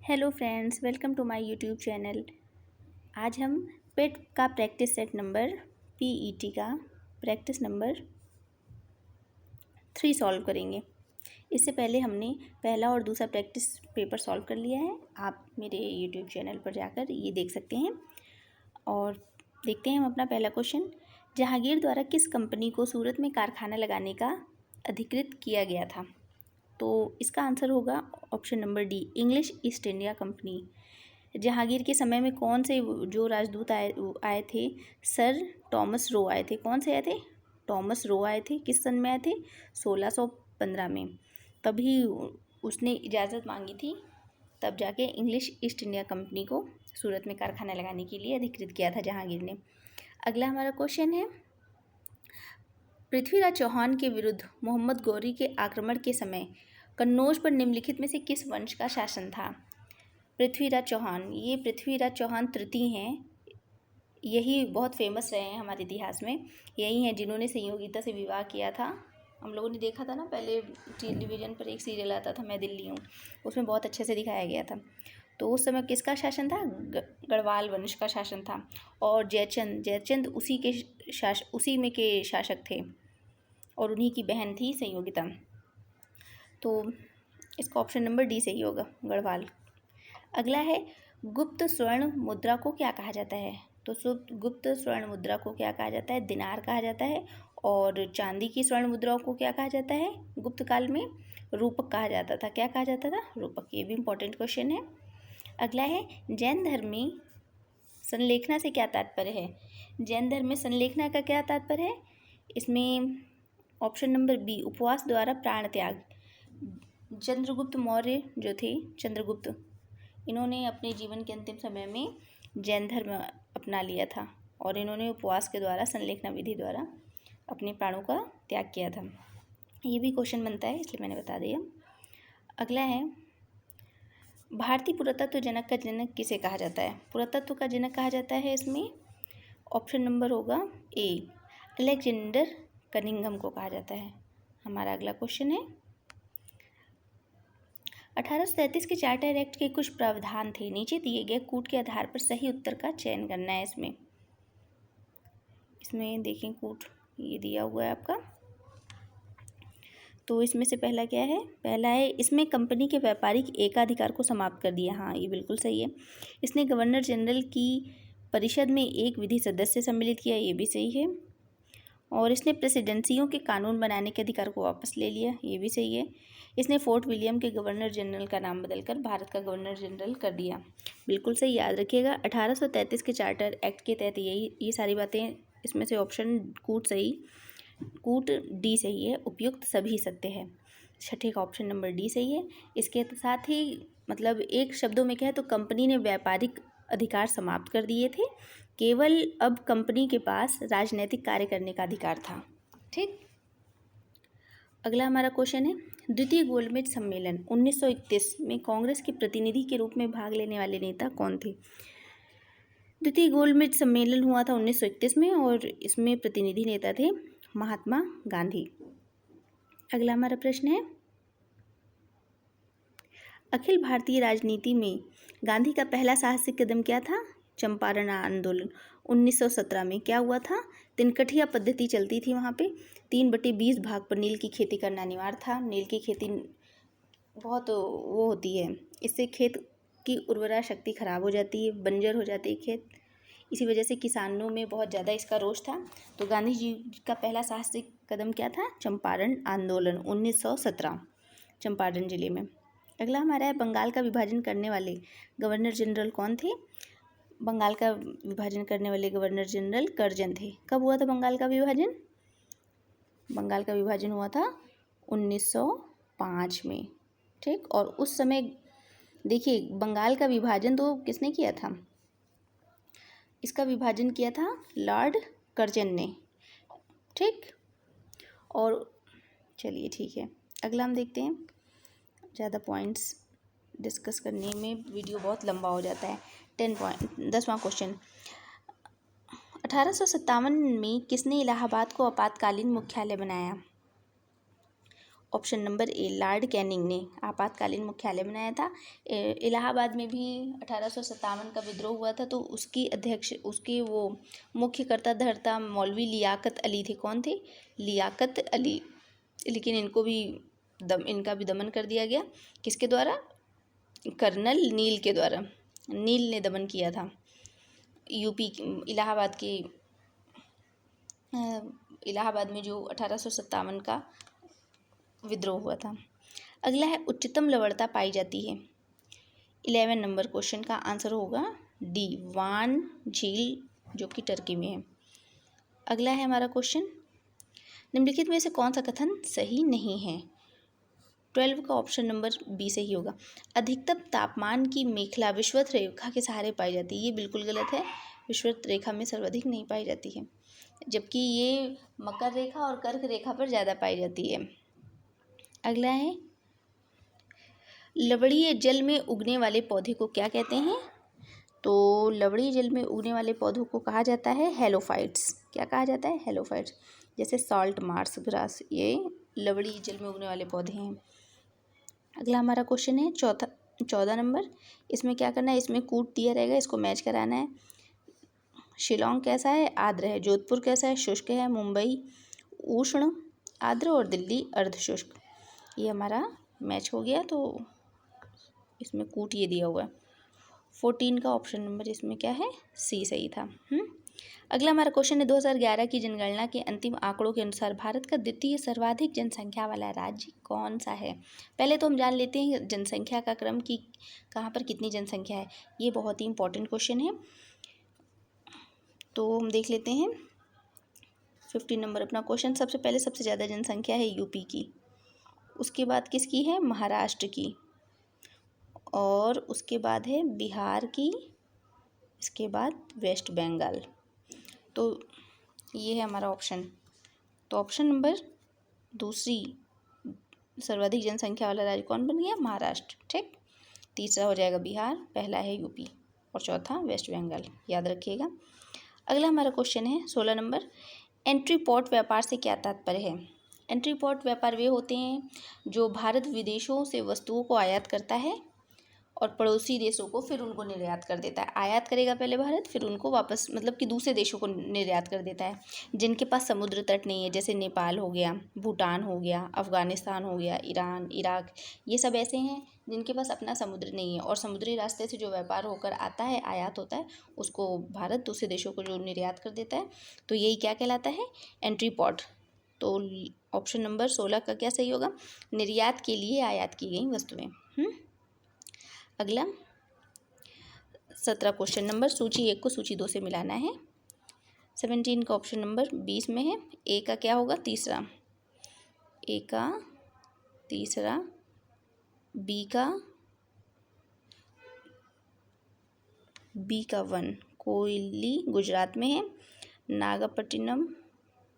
Hello friends, welcome to my YouTube channel. आज हम PET का प्रैक्टिस सेट नंबर पीईटी का प्रैक्टिस नंबर 3 सॉल्व करेंगे। इससे पहले हमने पहला और दूसरा प्रैक्टिस पेपर सॉल्व कर लिया है। आप मेरे यूट्यूब चैनल पर जाकर ये देख सकते हैं। और देखते हैं हम अपना पहला क्वेश्चन। जहांगीर द्वारा किस कंपनी को सूरत में कारखाना लगाने का अधिकृत किया गया था? तो इसका आंसर होगा option number D, English east India company. Jahangir के समय में कौन से जो राजदूत आए थे? सर टॉमस रो आए थे। कौन से आए थे? टॉमस रो आए थे। किस सन में आए थे? 1615 में। तभी उसने इजाज़त मांगी थी, तब जाके इंग्लिश ईस्ट इंडिया कंपनी को सूरत में कारखाना लगाने के लिए अधिकृत किया था जहांगीर ने। अगला हमारा क्वेश्चन है, पृथ्वीराज चौहान के विरुद्ध मोहम्मद गौरी के आक्रमण के समय कन्नौज पर निम्नलिखित में से किस वंश का शासन था? पृथ्वीराज चौहान, ये पृथ्वीराज चौहान तृतीय हैं। यही बहुत फेमस रहे हैं हमारे इतिहास में। यही हैं जिन्होंने संयोगिता से विवाह किया था। हम लोगों ने देखा था ना, पहले टेलीविज़न पर एक सीरियल आता था मैं दिल्ली हूँ, उसमें बहुत अच्छे से दिखाया गया था। तो उस समय किसका शासन था? गढ़वाल वंश का शासन था। और जयचंद उसी में के शासक थे और उन्हीं की बहन थी संयोगिता। तो इसका ऑप्शन नंबर डी सही होगा, गढ़वाल। अगला है, गुप्त स्वर्ण मुद्रा को क्या कहा जाता है? तो गुप्त स्वर्ण मुद्रा को क्या कहा जाता है? दिनार कहा जाता है। और चांदी की स्वर्ण मुद्राओं को क्या कहा जाता है? गुप्त काल में रूपक कहा जाता था। क्या कहा जाता था? रूपक। ये भी इम्पोर्टेंट क्वेश्चन है। अगला है, जैन धर्म में संलेखना से क्या तात्पर्य है? जैन धर्म में संलेखना का क्या तात्पर्य है? इसमें ऑप्शन नंबर बी, उपवास द्वारा प्राण त्याग। चंद्रगुप्त मौर्य जो थे, चंद्रगुप्त, इन्होंने अपने जीवन के अंतिम समय में जैन धर्म अपना लिया था और इन्होंने उपवास के द्वारा, संलेखना विधि द्वारा अपने प्राणों का त्याग किया था। ये भी क्वेश्चन बनता है, इसलिए मैंने बता दिया। अगला है, भारतीय पुरातत्व जनक का जनक किसे कहा जाता है? पुरातत्व का जनक कहा जाता है इसमें ऑप्शन नंबर होगा ए, अलेक्जेंडर कनिंघम को कहा जाता है। हमारा अगला क्वेश्चन है, 1833 के चार्टर एक्ट के कुछ प्रावधान थे, नीचे दिए गए कूट के आधार पर सही उत्तर का चयन करना है। इसमें देखें, कूट ये दिया हुआ है आपका। तो इसमें से पहला क्या है? पहला है, इसमें कंपनी के व्यापारिक एकाधिकार को समाप्त कर दिया। हाँ, ये बिल्कुल सही है। इसने गवर्नर जनरल की परिषद में एक विधि सदस्य सम्मिलित किया। ये भी सही है। और इसने प्रेसिडेंसियों के कानून बनाने के अधिकार को वापस ले लिया। ये भी सही है। इसने फोर्ट विलियम के गवर्नर जनरल का नाम बदलकर भारत का गवर्नर जनरल कर दिया। बिल्कुल सही, याद रखिएगा। 1833 के चार्टर एक्ट के तहत ये सारी बातें, इसमें से ऑप्शन कूट डी सही है। उपयुक्त सभी सत्य है। छठे का ऑप्शन नंबर डी सही है। इसके साथ ही मतलब एक शब्दों में कहे तो कंपनी ने व्यापारिक अधिकार समाप्त कर दिए थे, केवल अब कंपनी के पास राजनीतिक कार्य करने का अधिकार था। ठीक। अगला हमारा क्वेश्चन है, द्वितीय गोलमेज सम्मेलन 1931 में कांग्रेस के प्रतिनिधि के रूप में भाग लेने वाले नेता कौन थे? द्वितीय गोलमेज सम्मेलन हुआ था 1931 में और इसमें प्रतिनिधि नेता थे महात्मा गांधी। अगला हमारा प्रश्न है, अखिल भारतीय राजनीति में गांधी का पहला साहसिक कदम क्या था? चंपारण आंदोलन 1917 में। क्या हुआ था? तिनकठिया पद्धति चलती थी वहाँ पे। 3/20 भाग पर नील की खेती करना अनिवार्य था। नील की खेती बहुत वो होती है, इससे खेत की उर्वरा शक्ति खराब हो जाती है, बंजर हो जाती है खेत। इसी वजह से किसानों में बहुत ज़्यादा इसका रोष था। तो गांधी जी का पहला साहसिक कदम क्या था? चंपारण आंदोलन 1917, चंपारण जिले में। अगला हमारा है, बंगाल का विभाजन करने वाले गवर्नर जनरल कौन थे? बंगाल का विभाजन करने वाले गवर्नर जनरल करजन थे। कब हुआ था बंगाल का विभाजन? बंगाल का विभाजन हुआ था 1905 में। ठीक। और उस समय देखिए, बंगाल का विभाजन तो किसने किया था? इसका विभाजन किया था लॉर्ड कर्जन ने। ठीक। और चलिए ठीक है, अगला हम देखते हैं। ज़्यादा पॉइंट्स डिस्कस करने में वीडियो बहुत लंबा हो जाता है। 10वां क्वेश्चन, 1857 में किसने इलाहाबाद को आपातकालीन मुख्यालय बनाया? ऑप्शन नंबर ए, लॉर्ड कैनिंग ने आपातकालीन मुख्यालय बनाया था। इलाहाबाद में भी 1857 का विद्रोह हुआ था, तो उसकी अध्यक्ष, उसके वो मुख्य कर्ता धर्ता मौलवी लियाकत अली थे। कौन थे? लियाकत अली। लेकिन इनका भी दमन कर दिया गया। किसके द्वारा? कर्नल नील के द्वारा। नील ने दमन किया था यूपी इलाहाबाद में जो 1857 का विद्रोह हुआ था। अगला है उच्चतम लवणता पाई जाती है। 11 नंबर क्वेश्चन का आंसर होगा डी, वान झील, जो कि टर्की में है। अगला है हमारा क्वेश्चन, निम्नलिखित में से कौन सा कथन सही नहीं है? 12 का ऑप्शन नंबर बी सही होगा। अधिकतम तापमान की मेखला विषुवत रेखा के सहारे पाई जाती है। ये बिल्कुल गलत है। विषुवत रेखा में सर्वाधिक नहीं पाई जाती है, जबकि ये मकर रेखा और कर्क रेखा पर ज़्यादा पाई जाती है। अगला है, लवणीय जल में उगने वाले पौधे को क्या कहते हैं? तो लवणीय जल में उगने वाले पौधों को कहा जाता है हेलोफाइट्स। क्या कहा जाता है? हेलोफाइट्स। जैसे सॉल्ट मार्स ग्रास, ये लवणीय जल में उगने वाले पौधे हैं। अगला हमारा क्वेश्चन है 14 नंबर। इसमें क्या करना है? इसमें कूट दिया रहेगा, इसको मैच कराना है। शिलोंग कैसा है? आर्द्र है। जोधपुर कैसा है? शुष्क है। मुंबई उष्ण आर्द्र और दिल्ली अर्ध शुष्क। ये हमारा मैच हो गया, तो इसमें कूट ये दिया हुआ है। 14 का ऑप्शन नंबर इसमें क्या है? सी सही था। अगला हमारा क्वेश्चन है 2011 की जनगणना के अंतिम आंकड़ों के अनुसार भारत का द्वितीय सर्वाधिक जनसंख्या वाला राज्य कौन सा है? पहले तो हम जान लेते हैं जनसंख्या का क्रम कि कहाँ पर कितनी जनसंख्या है। ये बहुत ही इंपॉर्टेंट क्वेश्चन है, तो हम देख लेते हैं। 15 नंबर अपना क्वेश्चन, सबसे पहले सबसे ज़्यादा जनसंख्या है यूपी की, उसके बाद किसकी है? महाराष्ट्र की, और उसके बाद है बिहार की, इसके बाद वेस्ट बंगाल। तो ये है हमारा ऑप्शन। तो ऑप्शन नंबर दूसरी सर्वाधिक जनसंख्या वाला राज्य कौन बन गया? महाराष्ट्र। ठीक, तीसरा हो जाएगा बिहार, पहला है यूपी और चौथा वेस्ट बंगाल, याद रखिएगा। अगला हमारा क्वेश्चन है 16 नंबर, एंट्री पोर्ट व्यापार से क्या तात्पर्य है? एंट्री पोर्ट व्यापार वे होते हैं जो भारत विदेशों से वस्तुओं को आयात करता है और पड़ोसी देशों को फिर उनको निर्यात कर देता है। आयात करेगा पहले भारत, फिर उनको वापस, मतलब कि दूसरे देशों को निर्यात कर देता है। जिनके पास समुद्र तट नहीं है, जैसे नेपाल हो गया, भूटान हो गया, अफ़गानिस्तान हो गया, ईरान, इराक, ये सब ऐसे हैं जिनके पास अपना समुद्र नहीं है और समुद्री रास्ते से जो व्यापार होकर आता है, आयात होता है, उसको भारत दूसरे देशों को जो निर्यात कर देता है, तो यही क्या कहलाता है? Entry port. तो ऑप्शन नंबर 16 का क्या सही होगा? निर्यात के लिए आयात की गई वस्तुएं। अगला 17 क्वेश्चन नंबर, सूची 1 को सूची 2 से मिलाना है। 17 का ऑप्शन नंबर 20 में है। ए का क्या होगा? तीसरा। ए का तीसरा, बी का 1 कोयली गुजरात में है, नागपट्टिनम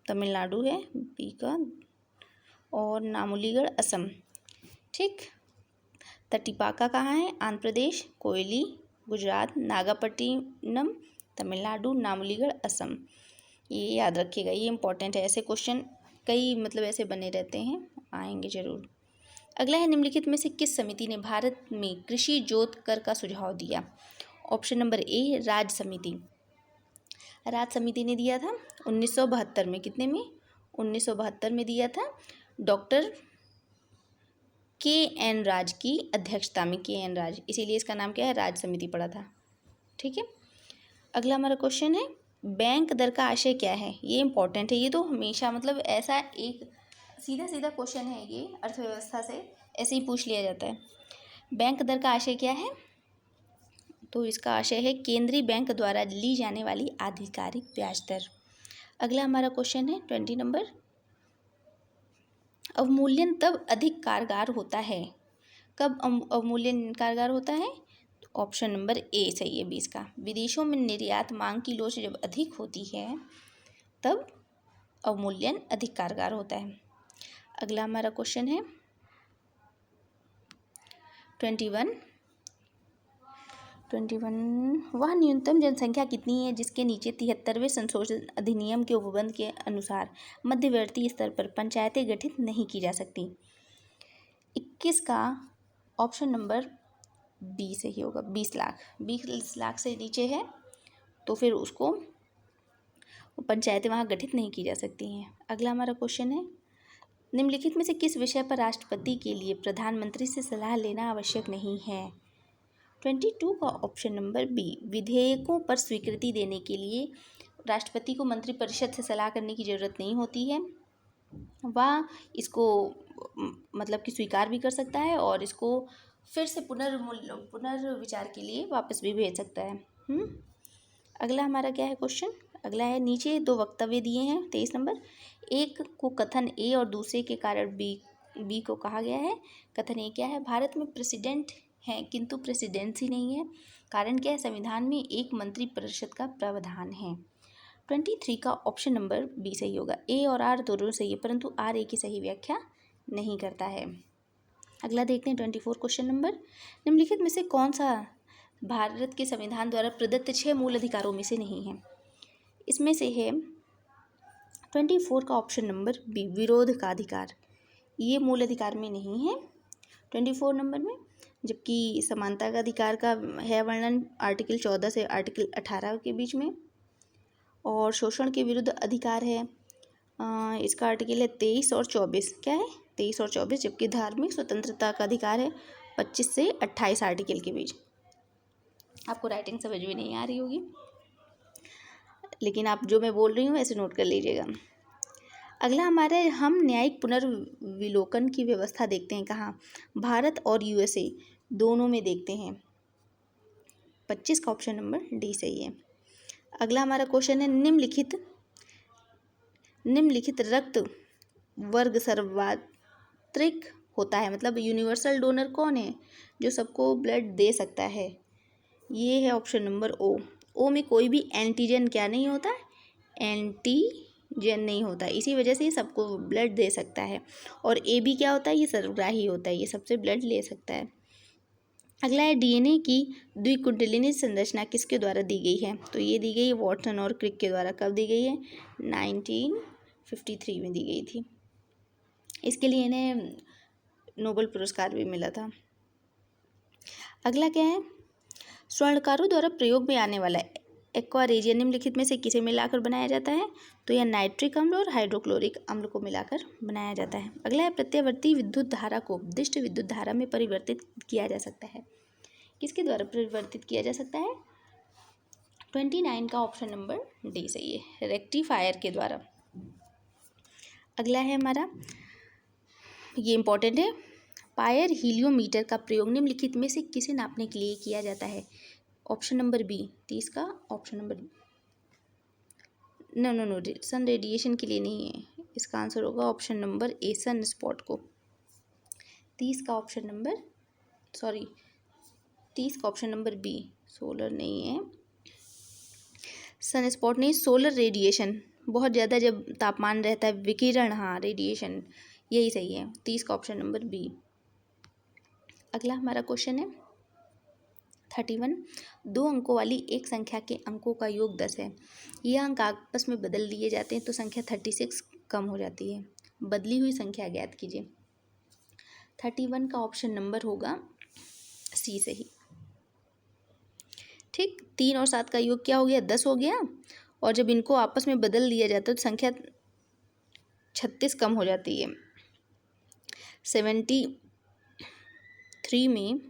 तमिलनाडु है बी का, और नामुलीगढ़ असम। ठीक, तटीपाका कहाँ है? आंध्र प्रदेश, कोयली गुजरात, नागपट्टिनम तमिलनाडु, नामुलीगढ़ असम। ये याद रखिएगा, ये इंपॉर्टेंट है। ऐसे क्वेश्चन कई मतलब ऐसे बने रहते हैं, आएंगे जरूर। अगला है, निम्नलिखित में से किस समिति ने भारत में कृषि जोत कर का सुझाव दिया? ऑप्शन नंबर ए, राज्य समिति। राज्य समिति ने दिया था 1972 में। कितने में? 1972 में दिया था। Doctor K. N.. राज की अध्यक्षता में, के.एन. राज, इसीलिए इसका नाम क्या है? राज्य समिति पड़ा था। ठीक है, अगला हमारा क्वेश्चन है, बैंक दर का आशय क्या है? ये इंपॉर्टेंट है, ये तो हमेशा मतलब ऐसा एक सीधा सीधा क्वेश्चन है, ये अर्थव्यवस्था से ऐसे ही पूछ लिया जाता है। बैंक दर का आशय क्या है? तो इसका आशय है केंद्रीय बैंक द्वारा ली जाने वाली आधिकारिक ब्याज दर। अगला हमारा क्वेश्चन है 20 नंबर, अवमूल्यन तब अधिक कारगर होता है। कब अवमूल्यन कारगर होता है? ऑप्शन नंबर ए सही है 20 का। विदेशों में निर्यात मांग की लोच जब अधिक होती है तब अवमूल्यन अधिक कारगर होता है। अगला हमारा क्वेश्चन है 21, वह न्यूनतम जनसंख्या कितनी है जिसके नीचे 73वें संशोधन अधिनियम के उपबंध के अनुसार मध्यवर्ती स्तर पर पंचायतें गठित नहीं की जा सकती? 21 का ऑप्शन नंबर बी सही होगा। 20 लाख से नीचे है तो फिर उसको पंचायतें वहाँ गठित नहीं की जा सकती हैं। अगला हमारा क्वेश्चन है, निम्नलिखित में से किस विषय पर राष्ट्रपति के लिए प्रधानमंत्री से सलाह लेना आवश्यक नहीं है? 22 का ऑप्शन नंबर बी, विधेयकों पर स्वीकृति देने के लिए राष्ट्रपति को मंत्रिपरिषद से सलाह करने की ज़रूरत नहीं होती है। वह इसको मतलब कि स्वीकार भी कर सकता है और इसको फिर से पुनर्विचार के लिए वापस भी भेज सकता है। अगला हमारा क्या है क्वेश्चन? अगला है, नीचे दो वक्तव्य दिए हैं 23 नंबर। एक को कथन ए और दूसरे के कारण बी को कहा गया है। कथन ए क्या है? भारत में प्रेसिडेंट है किंतु प्रेसिडेंसी नहीं है। कारण क्या है? संविधान में एक मंत्रिपरिषद का प्रावधान है। 23 का ऑप्शन नंबर बी सही होगा। ए और आर दोनों सही है परंतु आर ए की सही व्याख्या नहीं करता है। अगला देखते हैं 24 क्वेश्चन नंबर, निम्नलिखित में से कौन सा भारत के संविधान द्वारा प्रदत्त 6 मूल अधिकारों में से नहीं है? इसमें से है 24 का ऑप्शन नंबर बी, विरोध का अधिकार। ये मूल अधिकार में नहीं है 24 नंबर में। जबकि समानता का अधिकार का है वर्णन आर्टिकल 14 से आर्टिकल 18 के बीच में। और शोषण के विरुद्ध अधिकार है, इसका आर्टिकल है 23 और 24। क्या है? 23 और 24। जबकि धार्मिक स्वतंत्रता का अधिकार है 25 से 28 आर्टिकल के बीच। आपको राइटिंग समझ में नहीं आ रही होगी, लेकिन आप जो मैं बोल रही हूँ ऐसे नोट कर लीजिएगा। अगला हमारे हम न्यायिक पुनर्विलोकन की व्यवस्था देखते हैं कहाँ? भारत और यूएसए दोनों में देखते हैं। 25 का ऑप्शन नंबर डी सही है। अगला हमारा क्वेश्चन है, निम्नलिखित रक्त वर्ग सर्वत्रिक होता है, मतलब यूनिवर्सल डोनर कौन है जो सबको ब्लड दे सकता है? ये है ऑप्शन नंबर ओ में कोई भी एंटीजन क्या नहीं होता? एंटीजन नहीं होता, इसी वजह से ये सबको ब्लड दे सकता है। और ए बी क्या होता है? ये सर्वग्राही होता है, ये सबसे ब्लड ले सकता है। अगला है, डीएनए की द्विकुंडलिनी संरचना किसके द्वारा दी गई है? तो ये दी गई है वॉटसन और क्रिक के द्वारा। कब दी गई है? 1953 में दी गई थी। इसके लिए इन्हें नोबेल पुरस्कार भी मिला था। अगला क्या है, स्वर्णकारों द्वारा प्रयोग में आने वाला एक्वा रेजिया निम्नलिखित में से किसे मिलाकर बनाया जाता है? तो यह नाइट्रिक अम्ल और हाइड्रोक्लोरिक अम्ल को मिलाकर बनाया जाता है। अगला है, प्रत्यावर्ती विद्युत धारा को दिष्ट विद्युत धारा में परिवर्तित किया जा सकता है। किसके द्वारा परिवर्तित किया जा सकता है? 29 का ऑप्शन नंबर डी सही है, रेक्टिफायर के द्वारा। अगला है हमारा, ये इंपॉर्टेंट है, पायर हीलियोमीटर का प्रयोग निम्नलिखित में से किसे नापने के लिए किया जाता है? ऑप्शन नंबर बी 30 का option number no sun radiation के लिए नहीं है, इसका आंसर होगा option number A, sun spot को। 30 का ऑप्शन नंबर बी, सोलर नहीं है, सन स्पॉट नहीं, सोलर रेडिएशन, बहुत ज़्यादा जब तापमान रहता है, विकिरण, हाँ रेडिएशन, यही सही है। 30 का ऑप्शन नंबर बी। अगला हमारा क्वेश्चन है 31, 2 अंकों वाली एक संख्या के अंकों का योग 10 है। यह अंक आपस में बदल दिए जाते हैं तो संख्या 36 कम हो जाती है। बदली हुई संख्या ज्ञात कीजिए। 31 का ऑप्शन नंबर होगा सी सही। ठीक, 3 और 7 का योग क्या हो गया? 10 हो गया। और जब इनको आपस में बदल दिया जाता है तो संख्या 36 कम हो जाती है। 73 में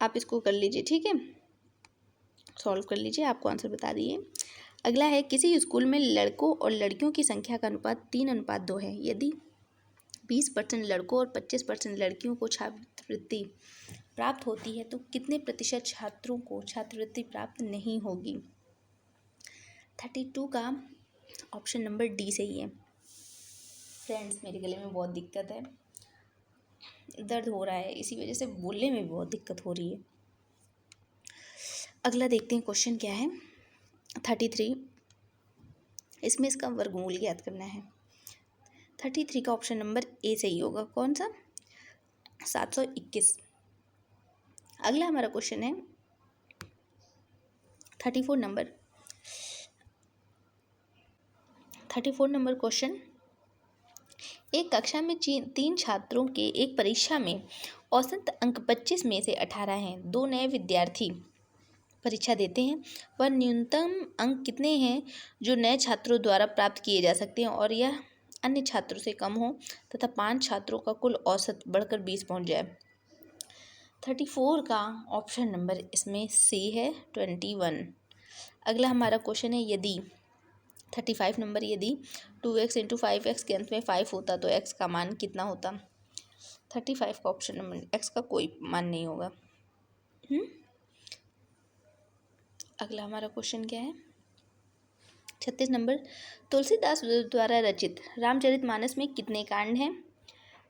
आप इसको कर लीजिए, ठीक है, सॉल्व कर लीजिए, आपको आंसर बता दिए। अगला है, किसी स्कूल में लड़कों और लड़कियों की संख्या का अनुपात 3:2 है। यदि 20% लड़कों और 25% लड़कियों को छात्रवृत्ति प्राप्त होती है तो कितने प्रतिशत छात्रों को छात्रवृत्ति प्राप्त नहीं होगी? 32 का ऑप्शन नंबर डी सही है। फ्रेंड्स, मेरे गले में बहुत दिक्कत है, दर्द हो रहा है, इसी वजह से बोलने में बहुत दिक्कत हो रही है। अगला देखते हैं क्वेश्चन क्या है 33, इसमें इसका वर्गमूल ज्ञात करना है। 33 का ऑप्शन नंबर ए सही होगा। कौन सा? 721। अगला हमारा क्वेश्चन है 34 नंबर क्वेश्चन, एक कक्षा में 3 छात्रों के एक परीक्षा में औसत अंक 25 में से 18 हैं। 2 नए विद्यार्थी परीक्षा देते हैं, वह न्यूनतम अंक कितने हैं जो नए छात्रों द्वारा प्राप्त किए जा सकते हैं और यह अन्य छात्रों से कम हो तथा 5 छात्रों का कुल औसत बढ़कर 20 पहुंच जाए। 34 का ऑप्शन नंबर इसमें सी है 21। अगला हमारा क्वेश्चन है यदि 35 नंबर, यदि 2x इंटू 5x के अंत में 5 होता तो x का मान कितना होता। 35 का ऑप्शन नंबर, x का कोई मान नहीं होगा। अगला हमारा क्वेश्चन क्या है 36 नंबर, तुलसीदास द्वारा रचित रामचरितमानस में कितने कांड हैं।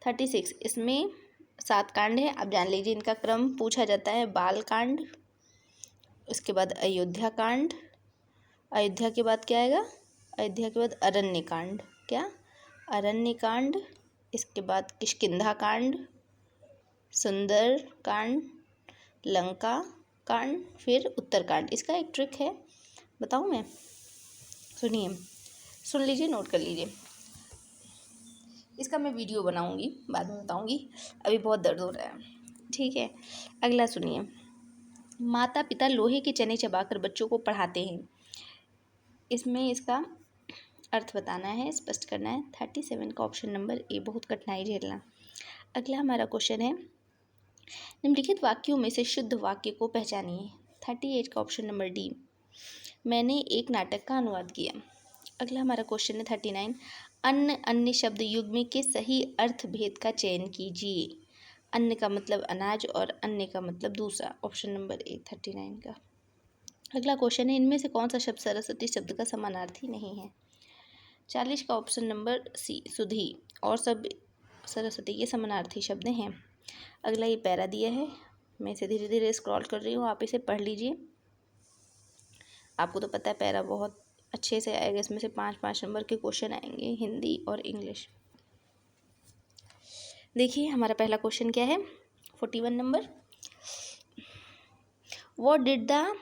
36, इसमें 7 कांड है। आप जान लीजिए इनका क्रम पूछा जाता है। बाल कांड, उसके बाद अयोध्या कांड, अयोध्या के बाद क्या आएगा, अयोध्या के बाद अरण्य कांड, क्या अरण्य कांड, इसके बाद किष्किंधा कांड, सुंदर कांड, लंका कांड, फिर उत्तरकांड। इसका एक ट्रिक है, बताऊँ मैं, सुनिए, सुन लीजिए, नोट कर लीजिए। इसका मैं वीडियो बनाऊंगी, बाद में बताऊंगी, अभी बहुत दर्द हो रहा है, ठीक है। अगला सुनिए, माता पिता लोहे के चने चबाकर बच्चों को पढ़ाते हैं। इसमें इसका अर्थ बताना है, स्पष्ट करना है। 37 का ऑप्शन नंबर ए, बहुत कठिनाई झेलना। अगला हमारा क्वेश्चन है निम्नलिखित वाक्यों में से शुद्ध वाक्य को पहचानिए। 38 का ऑप्शन नंबर डी, मैंने एक नाटक का अनुवाद किया। अगला हमारा क्वेश्चन है 39, अन्य अन्य शब्द युग्म के सही अर्थ भेद का चयन कीजिए। अन्य का मतलब अनाज और अन्य का मतलब दूसरा, ऑप्शन नंबर ए 39 का। अगला क्वेश्चन है इनमें से कौन सा शब्द सरस्वती शब्द का समानार्थी नहीं है। 40 का ऑप्शन नंबर सी, सुधी और सब सरस्वती के समानार्थी शब्द हैं। अगला ये पैरा दिया है, मैं इसे धीरे धीरे स्क्रॉल कर रही हूँ, आप इसे पढ़ लीजिए। आपको तो पता है पैरा बहुत अच्छे से आएगा, इसमें से 5-5 नंबर के क्वेश्चन आएंगे, हिंदी और इंग्लिश। देखिए हमारा पहला क्वेश्चन क्या है 41 number, what did the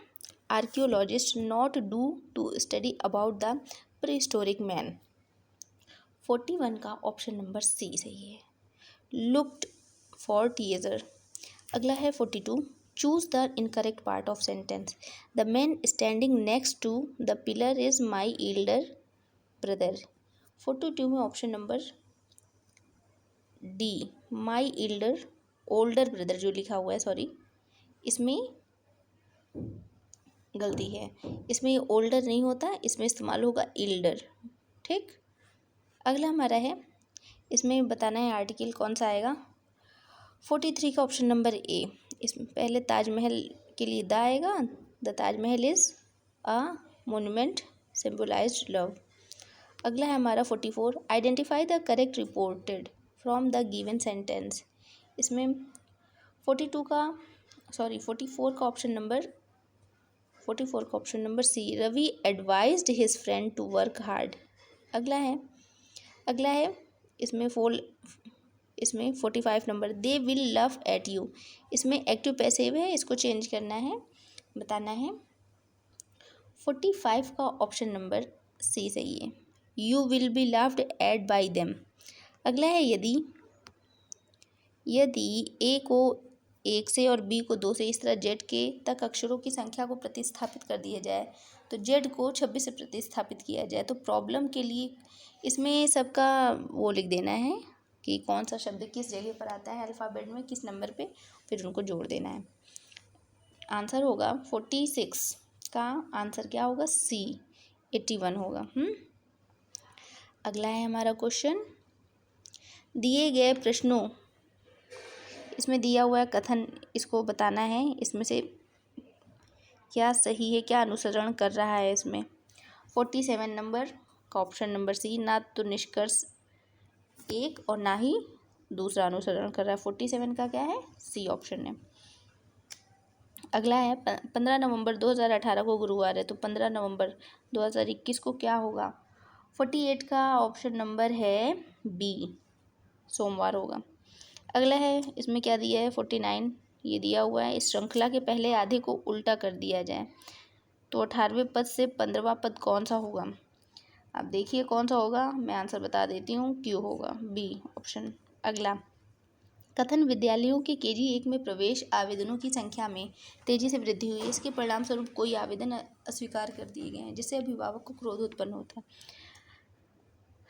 archaeologist not do to study about the prehistoric man. 41 का ऑप्शन नंबर सी सही है, लुक्ड फॉर टीजर। अगला है 42, choose the incorrect part of sentence. The man standing next to the pillar is my elder brother. 42 में option number D, my elder, older brother जो लिखा हुआ है, सॉरी इसमें गलती है, इसमें ओल्डर नहीं होता, इसमें इस्तेमाल होगा एल्डर, ठीक। अगला हमारा है, इसमें बताना है आर्टिकल कौन सा आएगा। 43 का ऑप्शन नंबर ए, इसमें पहले ताजमहल के लिए द आएगा, the Taj Mahal is a monument symbolized love. अगला है हमारा 44, identify the correct reported from the given sentence. इसमें 44 का option number C, Ravi advised his friend to work hard. अगला है इसमें 45 number, they will love at you. इसमें एक्टिव पैसिव है, इसको चेंज करना है, बताना है। 45 का ऑप्शन नंबर सी सही है, you will be loved at by them. अगला है यदि ए को 1 से और बी को 2 से, इस तरह जेड के तक अक्षरों की संख्या को प्रतिस्थापित कर दिया जाए तो जेड को 26 से प्रतिस्थापित किया जाए, तो प्रॉब्लम के लिए इसमें सबका वो लिख देना है कि कौन सा शब्द किस जगह पर आता है अल्फ़ाबेट में, किस नंबर पे, फिर उनको जोड़ देना है। आंसर होगा 46 का आंसर क्या होगा, सी 81 होगा। अगला है हमारा क्वेश्चन, दिए गए प्रश्नों, इसमें दिया हुआ है कथन, इसको बताना है, इसमें से क्या सही है, क्या अनुसरण कर रहा है इसमें। 47 नंबर का ऑप्शन नंबर सी, ना तो निष्कर्ष एक और ना ही दूसरा अनुसरण कर रहा है। 47 का क्या है, सी ऑप्शन है। अगला है 15 नवंबर 2018 को गुरुवार है, तो 15 नवंबर 2021 को क्या होगा। 48 का ऑप्शन नंबर है बी, सोमवार होगा। अगला है, इसमें क्या दिया है 49, ये दिया हुआ है, इस श्रृंखला के पहले आधे को उल्टा कर दिया जाए तो 18वें पद से 15वां पद कौन सा होगा। आप देखिए कौन सा होगा, मैं आंसर बता देती हूँ, क्यू होगा, बी ऑप्शन। अगला, कथन विद्यालयों के केजी 1 में प्रवेश आवेदनों की संख्या में तेजी से वृद्धि हुई, इसके परिणाम स्वरूप कोई आवेदन अस्वीकार कर दिए गए हैं, जिससे अभिभावक को क्रोध उत्पन्न होता है।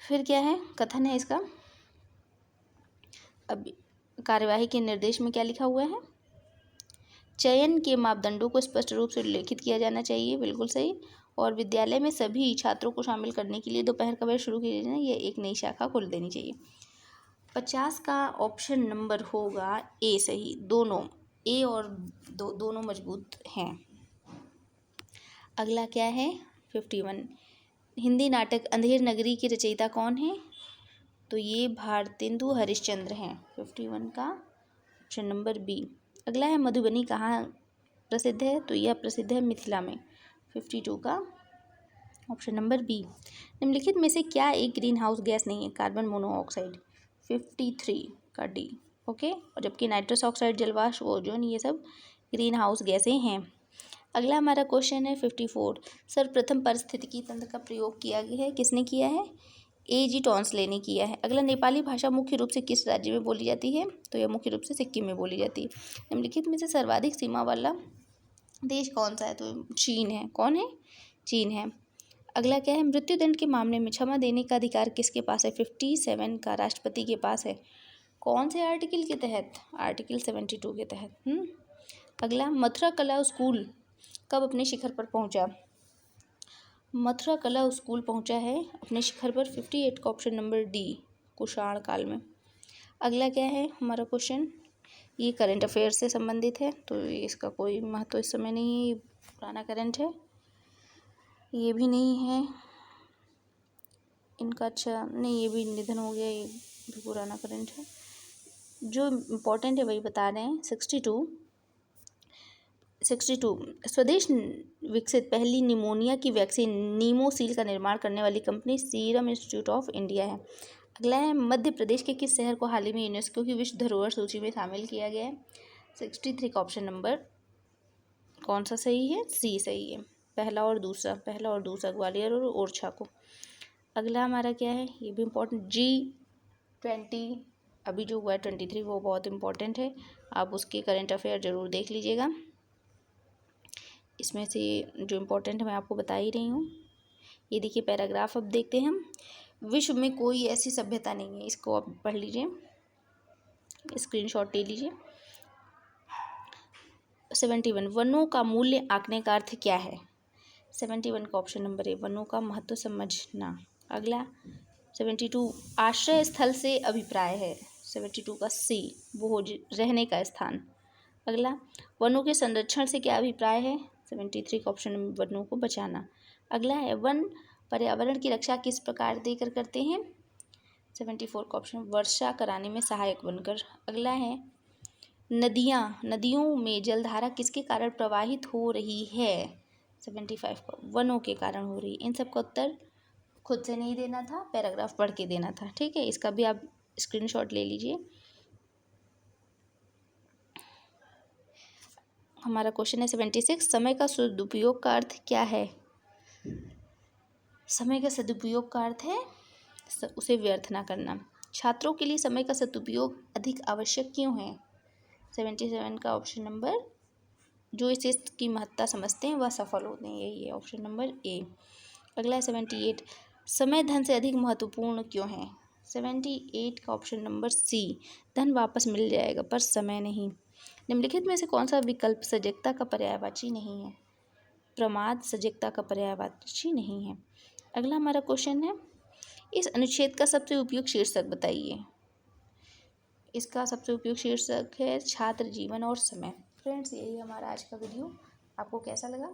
फिर क्या है, कथन है इसका, अब कार्यवाही के निर्देश में क्या लिखा हुआ है, चयन के मापदंडों को स्पष्ट रूप से उल्लेखित किया जाना चाहिए, बिल्कुल सही। और विद्यालय में सभी छात्रों को शामिल करने के लिए दोपहर का बैच शुरू किया जाए, ये एक नई शाखा खोल देनी चाहिए। 50 का ऑप्शन नंबर होगा ए सही, दोनों ए और दोनों मजबूत हैं। अगला क्या है, 51, हिंदी नाटक अंधेर नगरी के रचयिता कौन है, तो ये भारतेंदु हरिश्चंद्र हैं। 51 का ऑप्शन नंबर बी। अगला है, मधुबनी कहाँ प्रसिद्ध है, तो यह प्रसिद्ध है मिथिला में। 52 का ऑप्शन नंबर बी। निम्नलिखित में से क्या एक ग्रीन हाउस गैस नहीं है, कार्बन मोनोऑक्साइड। 53 का डी, ओके। और जबकि नाइट्रस ऑक्साइड, जलवाष्प, ओजोन, ये सब ग्रीन हाउस गैसें हैं। अगला हमारा क्वेश्चन है 54, सर्वप्रथम पारिस्थितिकी तंत्र का प्रयोग किया गया है, किसने किया है, A.G. टॉन्सले ने किया है। अगला, नेपाली भाषा मुख्य रूप से किस राज्य में बोली जाती है, तो यह मुख्य रूप से सिक्किम में बोली जाती है। निम्नलिखित में से सर्वाधिक सीमा वाला देश कौन सा है, तो चीन है। कौन है, चीन है। अगला क्या है, मृत्युदंड के मामले में क्षमा देने का अधिकार किसके पास है, 57 का राष्ट्रपति के पास है। कौन से आर्टिकल के तहत, आर्टिकल 72 के तहत। अगला, मथुरा कला स्कूल कब अपने शिखर पर पहुंचा, मथुरा कला स्कूल पहुंचा है अपने शिखर पर 58 का ऑप्शन नंबर डी, कुषाण काल में। अगला क्या है हमारा क्वेश्चन, ये करंट अफेयर से संबंधित है, तो इसका कोई महत्व इस समय नहीं है, पुराना करंट है। ये भी नहीं है इनका, अच्छा नहीं, ये भी निधन हो गया, ये भी पुराना करंट है। जो इम्पोर्टेंट है वही बता रहे हैं। 62 स्वदेश विकसित पहली निमोनिया की वैक्सीन नीमोसील का निर्माण करने वाली company serum institute of India है। अगला है, मध्य प्रदेश के किस शहर को हाल ही में यूनेस्को की विश्व धरोहर सूची में शामिल किया गया है। 63 का ऑप्शन नंबर कौन सा सही है, सी सही है, पहला और दूसरा ग्वालियर और ओरछा को। अगला हमारा क्या है, ये भी इम्पोर्टेंट, G20 अभी जो हुआ है 23 वो बहुत इम्पोर्टेंट है, आप उसके करंट अफेयर ज़रूर देख लीजिएगा। इसमें से जो इम्पोर्टेंट है मैं आपको बता ही रही हूँ। ये देखिए पैराग्राफ, अब देखते हैं हम, विश्व में कोई ऐसी सभ्यता नहीं है, इसको आप पढ़ लीजिए, स्क्रीनशॉट ले लीजिए। 71 वनों का मूल्य आंकने का अर्थ क्या है, 71 का ऑप्शन नंबर ए, वनों का महत्व समझना। अगला 72 आश्रय स्थल से अभिप्राय है, 72 का सी, भोज रहने का स्थान। अगला, वनों के संरक्षण से क्या अभिप्राय है, 73 का ऑप्शन नंबर, वनों को बचाना। अगला है, वन पर्यावरण की रक्षा किस प्रकार देकर करते हैं, 74 का ऑप्शन, वर्षा कराने में सहायक बनकर। अगला है, नदियों में जलधारा किसके कारण प्रवाहित हो रही है, 75 का, वनों के कारण हो रही है। इन सब का उत्तर खुद से नहीं देना था, पैराग्राफ पढ़ के देना था, ठीक है। इसका भी आप स्क्रीनशॉट ले लीजिए। हमारा क्वेश्चन है 76 समय का सदुपयोग का अर्थ क्या है, समय का सदुपयोग का अर्थ है उसे व्यर्थ ना करना। छात्रों के लिए समय का सदुपयोग अधिक आवश्यक क्यों है, 77 का ऑप्शन नंबर, जो इस की महत्ता समझते हैं वह सफल होते हैं, यही है ऑप्शन नंबर ए। अगला है 78 समय धन से अधिक महत्वपूर्ण क्यों है, 78 का ऑप्शन नंबर सी, धन वापस मिल जाएगा पर समय नहीं। निम्नलिखित में से कौन सा विकल्प सजगता का पर्यायवाची नहीं है, प्रमाद सजगता का पर्यायवाची नहीं है। अगला हमारा क्वेश्चन है, इस अनुच्छेद का सबसे उपयुक्त शीर्षक बताइए, इसका सबसे उपयुक्त शीर्षक है छात्र जीवन और समय। फ्रेंड्स, यही हमारा आज का वीडियो, आपको कैसा लगा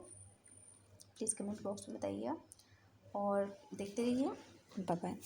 प्लीज़ कमेंट बॉक्स में बताइएगा और देखते रहिए। Bye bye.